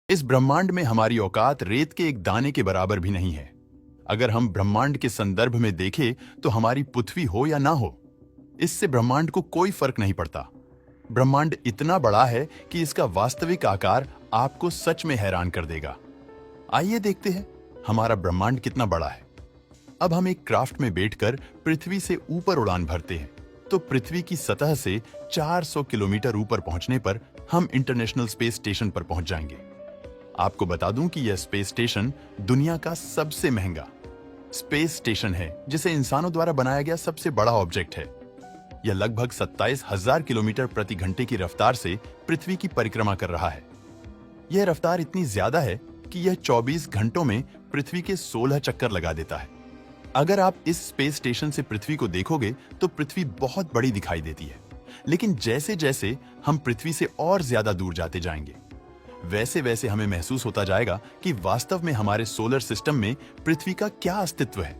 इस ब्रह्मांड में हमारी औकात रेत के एक दाने के बराबर भी नहीं है। अगर हम ब्रह्मांड के संदर्भ में देखें तो हमारी पृथ्वी हो या ना हो, इससे ब्रह्मांड को कोई फर्क नहीं पड़ता। ब्रह्मांड इतना बड़ा है कि इसका वास्तविक आकार आपको सच में हैरान कर देगा। आइए देखते हैं हमारा ब्रह्मांड कितना बड़ा है। अब हम एक क्राफ्ट में बैठकर पृथ्वी से ऊपर उड़ान भरते हैं तो पृथ्वी की सतह से 400 किलोमीटर ऊपर पहुंचने पर हम इंटरनेशनल स्पेस स्टेशन पर पहुंच जाएंगे। आपको बता दूं कि यह स्पेस स्टेशन दुनिया का सबसे महंगा स्पेस स्टेशन है, जिसे इंसानों द्वारा बनाया गया सबसे बड़ा ऑब्जेक्ट है। यह लगभग 27,000 किलोमीटर प्रति घंटे की रफ्तार से पृथ्वी की परिक्रमा कर रहा है। यह रफ्तार इतनी ज्यादा है कि यह 24 घंटों में पृथ्वी के 16 चक्कर लगा देता है। अगर आप इस स्पेस स्टेशन से पृथ्वी को देखोगे तो पृथ्वी बहुत बड़ी दिखाई देती है, लेकिन जैसे जैसे हम पृथ्वी से और ज्यादा दूर जाते जाएंगे वैसे वैसे हमें महसूस होता जाएगा कि वास्तव में हमारे सोलर सिस्टम में पृथ्वी का क्या अस्तित्व है।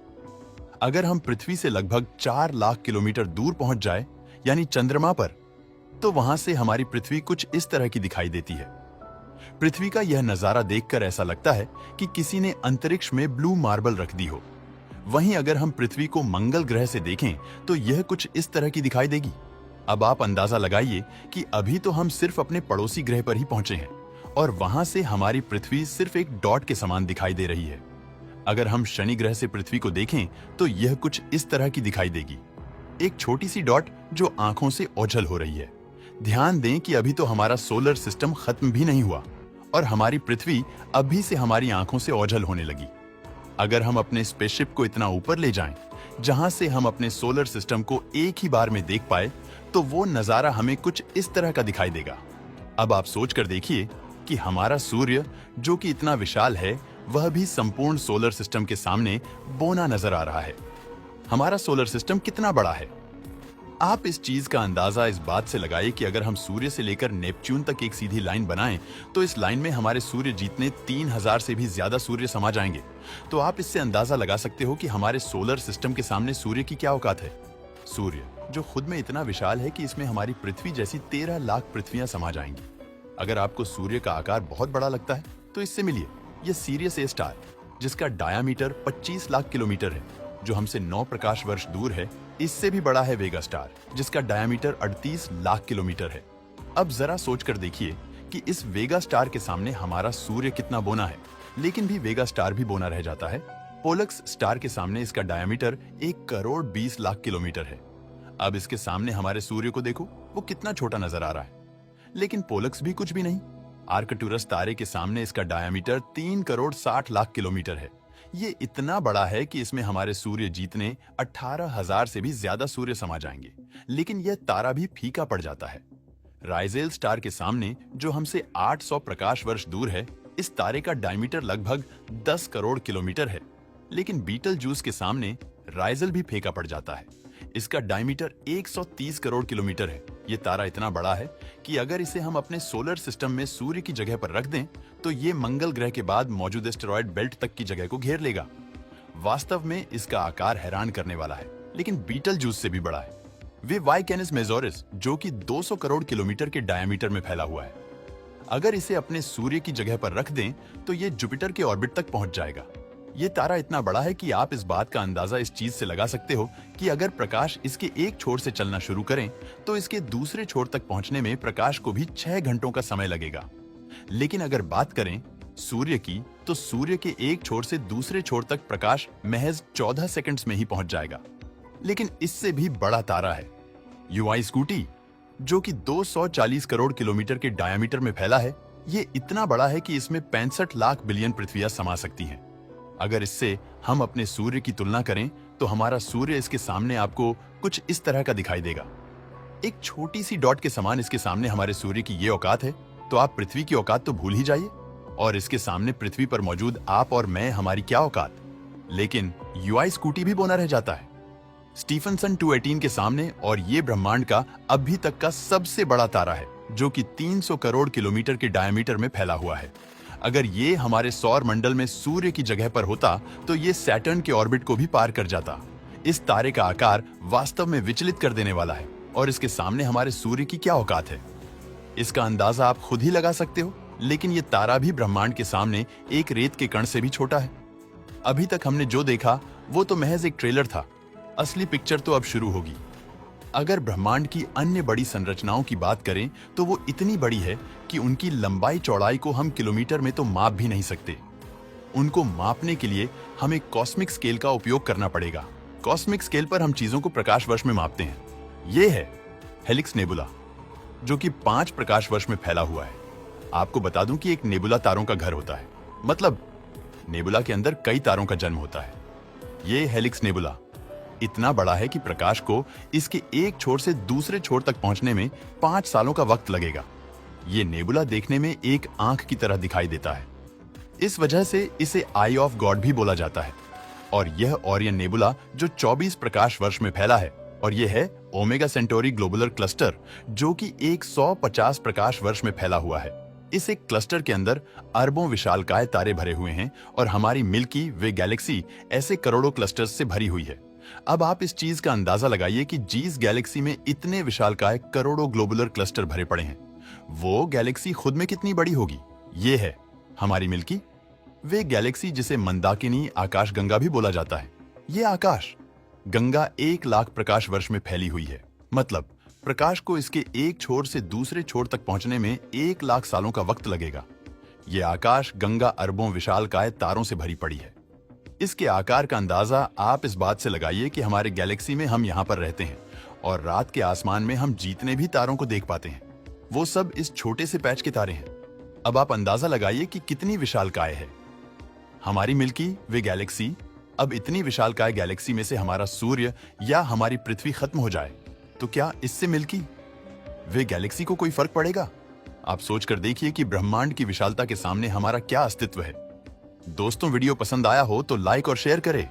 अगर हम पृथ्वी से लगभग 4 लाख किलोमीटर दूर पहुंच जाए, यानी चंद्रमा पर, तो वहां से हमारी पृथ्वी कुछ इस तरह की दिखाई देती है। पृथ्वी का यह नजारा देखकर ऐसा लगता है कि किसी ने अंतरिक्ष में ब्लू मार्बल रख दी हो। वहीं अगर हम पृथ्वी को मंगल ग्रह से देखें तो यह कुछ इस तरह की दिखाई देगी। अब आप अंदाजा लगाइए कि अभी तो हम सिर्फ अपने पड़ोसी ग्रह पर ही पहुंचे हैं और वहां से हमारी पृथ्वी सिर्फ एक डॉट के समान दिखाई दे रही है। अगर हम शनि ग्रह से पृथ्वी को देखें तो यह कुछ इस तरह की दिखाई देगी, एक छोटी सी डॉट जो आंखों से ओझल हो रही है। ध्यान दें कि अभी तो हमारा सोलर सिस्टम खत्म भी नहीं हुआ और हमारी पृथ्वी अभी से हमारी आंखों से ओझल होने लगी। अगर हम अपने स्पेसशिप को इतना ऊपर ले जाएं, जहां से हम अपने सोलर सिस्टम को एक ही बार में देख पाए, तो वो नजारा हमें कुछ इस तरह का दिखाई देगा। अब आप सोच कर देखिए कि हमारा सूर्य, जो कि इतना विशाल है, वह भी संपूर्ण सोलर सिस्टम के सामने बौना नजर आ रहा है। हमारा सोलर सिस्टम कितना बड़ा है। आप इस चीज का अंदाजा इस बात से लगाइए कि अगर हम सूर्य से लेकर नेपच्यून तक एक सीधी लाइन बनाएं, तो इस लाइन में हमारे सूर्य जितने 3000 से भी ज्यादा सूर्य समा जाएंगे। तो आप इससे अंदाजा लगा सकते हो कि हमारे सोलर सिस्टम के सामने सूर्य की क्या औकात है। सूर्य, जो खुद में इतना विशाल है कि इसमें हमारी पृथ्वी जैसी 13 लाख पृथ्वियां समा जाएंगी। अगर आपको सूर्य का आकार बहुत बड़ा लगता है तो इससे मिलिए यह सीरियस ए स्टार, जिसका डायामीटर 25 लाख किलोमीटर है, जो हमसे 9 प्रकाश वर्ष दूर है। इससे भी बड़ा है वेगा स्टार, जिसका डायामीटर 38 लाख किलोमीटर है। अब जरा सोच कर देखिए कि इस वेगा स्टार के सामने हमारा सूर्य कितना बौना है, लेकिन भी वेगा स्टार भी बौना रह जाता है। पोलक्स स्टार के सामने इसका डायामीटर 1 करोड़ 20 लाख किलोमीटर है। अब इसके सामने हमारे सूर्य को देखो, वो कितना छोटा नजर आ रहा है। लेकिन पोलक्स भी कुछ भी नहीं। आर्कटूरस तारे के सामने इसका डायामीटर 3 करोड़ 60 लाख किलोमीटर है। ये इतना बड़ा है कि इसमें हमारे सूर्य जीतने 18,000 से भी ज्यादा सूर्य समा जाएंगे, लेकिन यह तारा भी फीका पड़ जाता है। राइजेल स्टार के सामने, जो हमसे 800 प्रकाश वर्ष दूर है, इस तारे का डायमीटर लगभग 10 करोड़ किलोमीटर है। लेकिन बीटल जूस के सामने राइजेल भी फीका पड़ जाता है। इसका डायमीटर 130 करोड़ किलोमीटर है। ये तारा इतना बड़ा है कि अगर इसे हम अपने सोलर सिस्टम में सूर्य की जगह पर रख दें, तो ये मंगल ग्रह के बाद मौजूद एस्टेरॉयड बेल्ट तक की जगह को घेर लेगा। वास्तव में इसका आकार हैरान करने वाला है, लेकिन बीटल जूस से भी बड़ा है। वे वाई कैनिस मेजोरिस, जो कि 200 करोड़ किलोमीटर के डायमीटर में फैला हुआ है। अगर इसे अपने सूर्य की जगह पर रख दें तो ये जुपिटर के ऑर्बिट तक पहुंच जाएगा। ये तारा इतना बड़ा है कि आप इस बात का अंदाजा इस चीज से लगा सकते हो कि अगर प्रकाश इसके एक छोर से चलना शुरू करें तो इसके दूसरे छोर तक पहुंचने में प्रकाश को भी 6 घंटों का समय लगेगा। लेकिन अगर बात करें सूर्य की, तो सूर्य के एक छोर से दूसरे छोर तक प्रकाश महज 14 सेकंड्स में ही पहुंच जाएगा। लेकिन इससे भी बड़ा तारा है यूआई स्कूटी, जो कि 240 करोड़ किलोमीटर के डायमीटर में फैला है। ये इतना बड़ा है कि इसमें 65 लाख बिलियन पृथ्वियां समा सकती हैं। अगर इससे हम अपने सूर्य की तुलना करें तो हमारा सूर्य इसके सामने आपको कुछ इस तरह का दिखाई देगा। एक छोटी सी डॉट के समान इसके सामने हमारे सूर्य की ये औकात है, तो आप पृथ्वी की औकात तो भूल ही जाइए, और इसके सामने पृथ्वी पर मौजूद आप और मैं, हमारी क्या औकात। लेकिन यूआई स्कूटी भी बौना रह जाता है स्टीफनसन 218 के सामने, और ये ब्रह्मांड का अभी तक का सबसे बड़ा तारा है, जो कि 300 करोड़ किलोमीटर के डायमीटर में फैला हुआ है। अगर ये हमारे सौर मंडल में सूर्य की जगह पर होता तो ये सैटर्न के ऑर्बिट को भी पार कर जाता। इस तारे का आकार वास्तव में विचलित कर देने वाला है, और इसके सामने हमारे सूर्य की क्या औकात है। इसका अंदाजा आप खुद ही लगा सकते हो लेकिन ये तारा भी ब्रह्मांड के सामने एक रेत के कण से भी छोटा है। अभी तक हमने जो देखा वो तो महज एक ट्रेलर था, असली पिक्चर तो अब शुरू होगी। अगर ब्रह्मांड की अन्य बड़ी संरचनाओं की बात करें तो वो इतनी बड़ी है कि उनकी लंबाई चौड़ाई को हम किलोमीटर में तो माप भी नहीं सकते। उनको मापने के लिए हमें कॉस्मिक स्केल का उपयोग करना पड़ेगा। कॉस्मिक स्केल पर हम चीजों को प्रकाश वर्ष में मापते हैं। ये है हेलिक्स नेबुला, जो कि 5 प्रकाश वर्ष में फैला हुआ है। आपको बता दूं कि एक नेबुला तारों का घर होता है, मतलब नेबुला के अंदर कई तारों का जन्म होता है। ये हेलिक्स नेबुला इतना बड़ा है कि प्रकाश को इसके एक छोर से दूसरे छोर तक पहुंचने में 5 सालों का वक्त लगेगा। ये नेबुला देखने में एक आंख की तरह दिखाई देता है, इस वजह से इसे आई ऑफ गॉड भी बोला जाता है। और यह ओरियन नेबुला जो 24 प्रकाश वर्ष में फैला है, और यह है ओमेगा सेंटोरी ग्लोबुलर क्लस्टर, जो कि 150 प्रकाश वर्ष में फैला हुआ है। इस एक क्लस्टर के अंदर अरबों विशालकाय तारे भरे हुए हैं और हमारी मिल्की वे गैलेक्सी ऐसे करोड़ों क्लस्टर्स से भरी हुई है। अब आप इस चीज का अंदाजा लगाइए कि जिस गैलेक्सी में इतने विशालकाय करोड़ों ग्लोबुलर क्लस्टर भरे पड़े हैं, वो गैलेक्सी खुद में कितनी बड़ी होगी। ये है हमारी मिल्की वे गैलेक्सी, जिसे मंदाकिनी आकाश गंगा भी बोला जाता है। ये आकाश गंगा 1 लाख प्रकाश वर्ष में फैली हुई है, मतलब प्रकाश को इसके एक छोर से दूसरे छोर तक पहुंचने में 1 लाख सालों का वक्त लगेगा। ये आकाश गंगा अरबों विशालकाय तारों से भरी पड़ी है। इसके आकार का अंदाजा आप इस बात से लगाइए कि हमारे गैलेक्सी में हम यहाँ पर रहते हैं और रात के आसमान में हम जितने भी तारों को देख पाते हैं वो सब इस छोटे से पैच के तारे हैं। अब आप अंदाजा लगाइए कि कितनी विशालकाय है हमारी मिल्की वे गैलेक्सी। अब इतनी विशालकाय गैलेक्सी में से हमारा सूर्य या हमारी पृथ्वी खत्म हो जाए तो क्या इससे मिल्की वे गैलेक्सी को कोई फर्क पड़ेगा? आप सोचकर देखिए कि ब्रह्मांड की विशालता के सामने हमारा क्या अस्तित्व है। दोस्तों, वीडियो पसंद आया हो तो लाइक और शेयर करें।